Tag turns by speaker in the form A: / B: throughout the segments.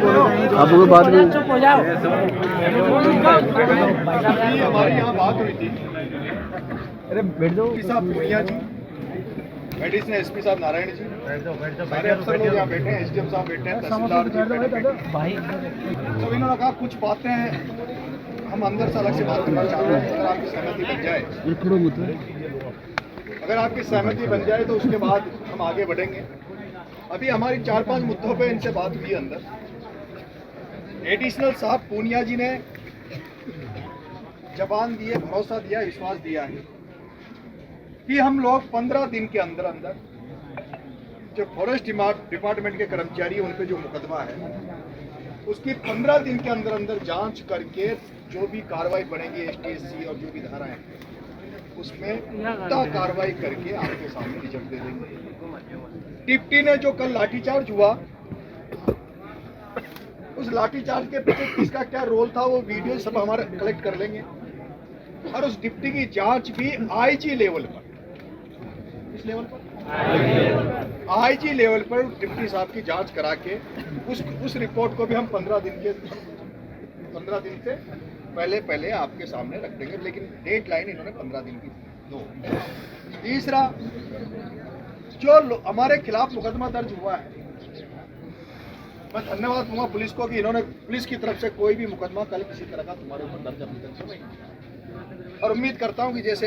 A: आपको बात में
B: चुप हो जाओ।
C: हमारी यहाँ बात हुई थी,
A: अरे बैठ जाओ।
C: एसपी साहब पूनिया जी, मेडिसिन एसपी साहब नारायण जी, सारे अफसर लोग यहाँ बैठे हैं, एसडीएम साहब बैठे हैं, तहसीलदार जी बैठे हैं।
B: भाई
C: तो इन्होंने कहा कुछ बातें हम अंदर से अलग से बात करना चाह रहे हैं। अगर आपकी सहमति बन जाए, अगर आपकी सहमति बन जाए तो उसके बाद हम आगे बढ़ेंगे। अभी हमारी 4-5 मुद्दों पे इनसे बात हुई अंदर। एडिशनल साहब पूनिया जी ने जबान दिए, भरोसा दिया, विश्वास दिया है कि हम लोग 15 दिन के अंदर अंदर जो फॉरेस्ट डिपार्टमेंट के कर्मचारी उन पे जो मुकदमा है उसकी 15 दिन के अंदर अंदर जांच करके जो भी कार्रवाई बनेगी STSC और जो भी धाराएं हैं उसमें पुख्ता कार्रवाई करके आपके सामने रिजल्ट दे देंगे। डिप्टी ने जो कल लाठीचार्ज हुआ, उस लाठीचार्ज के पीछे किसका क्या रोल था वो वीडियो सब हमारे कलेक्ट कर लेंगे और उस डिप्टी की जांच भी IG लेवल पर, इस लेवल पर IG लेवल पर डिप्टी साहब की जांच करा के उस रिपोर्ट को भी हम 15 दिन से पहले आपके सामने रख देंगे। लेकिन डेड लाइन इन्होंने 15 दिन की दो। तीसरा, जो हमारे खिलाफ मुकदमा दर्ज हुआ है, मैं धन्यवाद दूंगा पुलिस को कि इन्होंने पुलिस की तरफ से कोई भी मुकदमा कल किसी तरह का तुम्हारे ऊपर दर्ज अभी तक नहीं, और उम्मीद करता हूं कि जैसे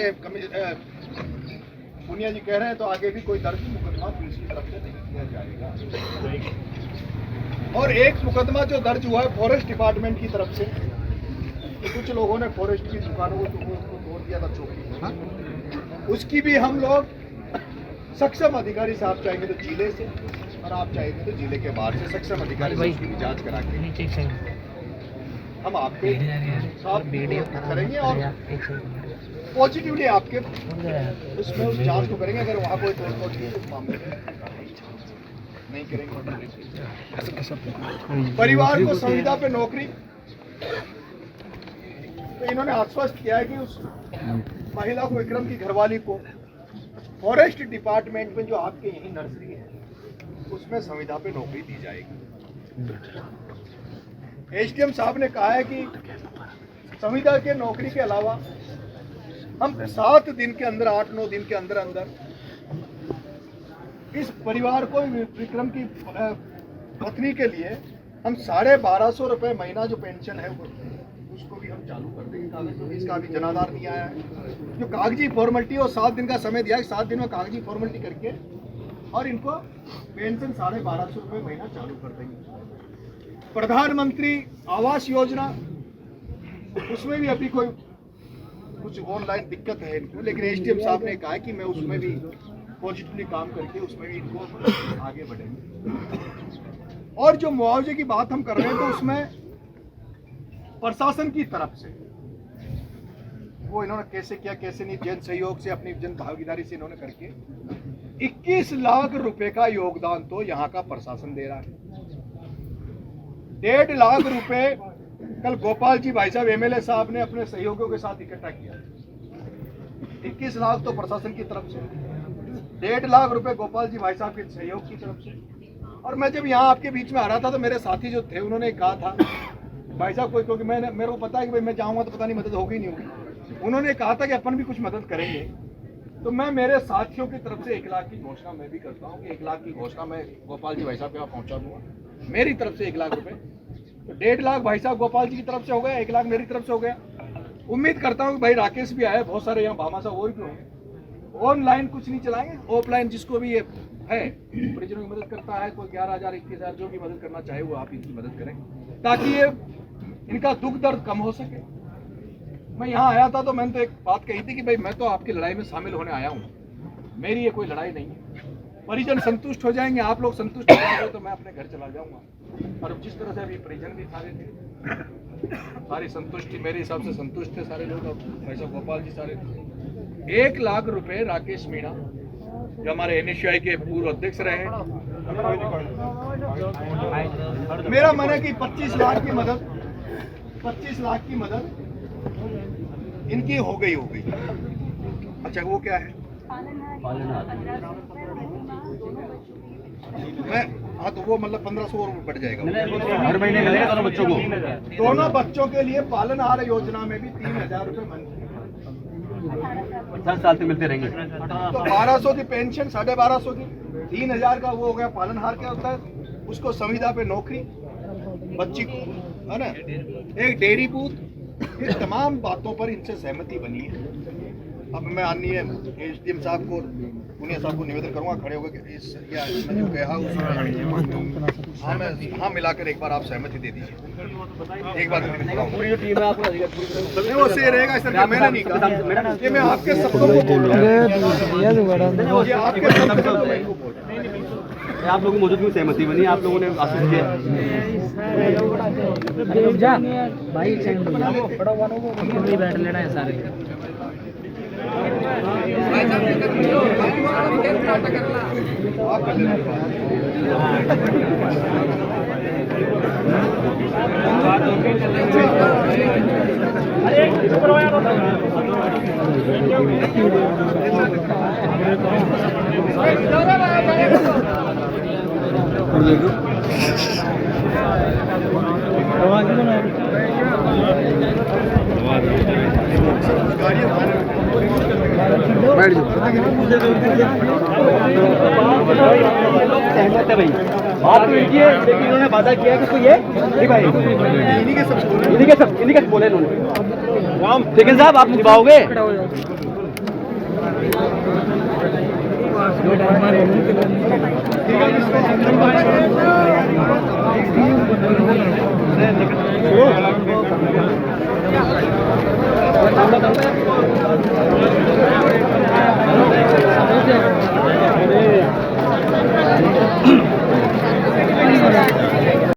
C: पूनिया जी कह रहे हैं तो आगे भी कोई दर्ज मुकदमा पुलिस की तरफ से नहीं किया जाएगा। और एक मुकदमा जो दर्ज हुआ है फॉरेस्ट डिपार्टमेंट की तरफ से, तो कुछ लोगों ने फॉरेस्ट की दुकानों को तोड़ दिया था चौकी, उसकी भी हम लोग सक्षम अधिकारी साहब चाहेंगे तो जिले से और आप चाहेंगे तो जिले के बाहर से सक्षम अधिकारी से उसकी भी जांच करा के हम आपके साथ करेंगे और पॉजिटिवली आपके उसमें उस जांच को करेंगे। अगर वहाँ कोई तोड़ की उस मामले में नहीं करेंगे। परिवार को संविदा पे नौकरी, तो इन्होंने आश्वस्त किया है कि उस महिला को, विक्रम की घरवाली को फॉरेस्ट डिपार्टमेंट में जो आपके यही नर्सरी है उसमें संविदा पे नौकरी दी जाएगी। SDM साहब ने कहा है कि संविदा के नौकरी के अलावा हम 7 दिन के अंदर, 8-9 दिन के अंदर अंदर इस परिवार को, विक्रम की पत्नी के लिए हम 1250 रुपये महीना जो पेंशन है उसको भी हम चालू कर देंगे। इसका अभी जनाधार नहीं आया है, जो कागजी फॉर्मेलिटी और 7 दिन का समय दिया है, 7 दिन में कागजी फॉर्मेलिटी करके और इनको पेंशन 1250 रुपये महीना चालू कर देंगे। प्रधानमंत्री आवास योजना, उसमें भी अभी कोई कुछ ऑनलाइन दिक्कत है इनको, लेकिन SDM साहब ने कहा है कि मैं उसमें भी पॉजिटिवली काम करके उसमें भी इनको आगे बढ़ेंगे। और जो मुआवजे की बात हम कर रहे हैं तो उसमें प्रशासन की तरफ से वो इन्होंने कैसे किया कैसे नहीं, जन सहयोग से, अपनी जन भागीदारी से इन्होंने करके 21 लाख रुपए का योगदान तो यहाँ का प्रशासन दे रहा है। 1.5 लाख रुपए कल गोपाल जी भाई साहब MLA साहब ने अपने सहयोगियों के साथ इकट्ठा किया। 21 लाख तो प्रशासन की तरफ से, 1.5 लाख रुपए गोपाल जी भाई साहब के सहयोग की तरफ से। और मैं जब यहाँ आपके बीच में आ रहा था तो मेरे साथी जो थे उन्होंने कहा था भाई साहब कोई, क्योंकि मेरे को पता है कि भाई मैं जाऊँगा तो पता नहीं मदद होगी नहीं होगी, उन्होंने कहा था कि अपन भी कुछ मदद करेंगे। तो मैं मेरे साथियों की तरफ से 1 लाख की घोषणा मैं भी करता हूँ कि 1 लाख की घोषणा मैं गोपाल जी भाई साहब के यहाँ पहुँचा दूंगा। मेरी तरफ से 1 लाख रुपए, तो 1.5 लाख भाई साहब गोपाल जी की तरफ से हो गया, 1 लाख मेरी तरफ से हो गया। उम्मीद करता हूँ कि भाई राकेश भी आया, बहुत सारे यहाँ भामा साहब और भी होंगे। ऑनलाइन कुछ नहीं चलाएंगे, ऑफलाइन जिसको भी ये है परिजनों की मदद करता है, कोई 11,000 21,000 जो भी मदद करना चाहे वो आप इनकी मदद करें ताकि ये इनका दुख दर्द कम हो सके। मैं यहाँ आया था तो मैंने तो एक बात कही थी कि भाई मैं तो आपकी लड़ाई में शामिल होने आया हूँ, मेरी ये कोई लड़ाई नहीं है। परिजन संतुष्ट हो जाएंगे, आप लोग संतुष्ट हो जाएंगे तो मैं अपने घर चला जाऊँगा। और जिस तरह से अभी परिजन भी सारे थे, सारी संतुष्टि मेरे हिसाब से संतुष्ट थे सारे लोग। भाई साहब गोपाल जी सारे, 1 लाख रुपए राकेश मीणा जो हमारे NSUI के पूर्व अध्यक्ष रहे हैं, मेरा मन है कि 25 लाख की मदद, 25 लाख की मदद इनकी हो गई। अच्छा वो क्या है? मैं हाँ तो वो मतलब 1500 और बढ़ जाएगा।
A: हर महीने मिलेगा दोनों बच्चों को।
C: दोनों बच्चों के लिए पालनहार योजना में भी 3000 रुपए मंथली,
A: 50 साल तक मिलते रहेंगे।
C: तो 1200 की पेंशन, 1250 की, 3000 का वो हो गया पालनहार क्या होता है, उसको संविदा पे नौकरी बच्ची को, है ना, एक डेयरी बूथ, ये तमाम बातों पर इनसे सहमति बनी है। अब मैं माननीय एसडीएम साहब को, पुनिया साहब को निवेदन करूंगा खड़े होकर कि इस या इसमें जो कहा उसमें हाँ मिलाकर एक बार आप सहमति दे दीजिए। एक बार
A: पूरी जो टीम है आपको
C: नहीं वो सही रहेगा सर, मैंने नहीं कहा, ये मैं आपके शब्दों को बोल रहा हूँ, ये आपके शब्दों को मैं इनको बोल रहा हूँ।
A: आप लोगों की मौजूदगी में सहमति बनी, आप लोगों ने आश्वस्त किया।
B: भाई बैठ लेना है सारे।
C: आप कर लेना।
A: बैठ जाओ। सहमत है भाई, बात तो इनकी है, लेकिन इन्होंने वादा किया है कि कोई ये नहीं भाई, इन्हीं के सब बोले इन्होंने। लेकिन साहब आप निभाओगे?
C: ठीक है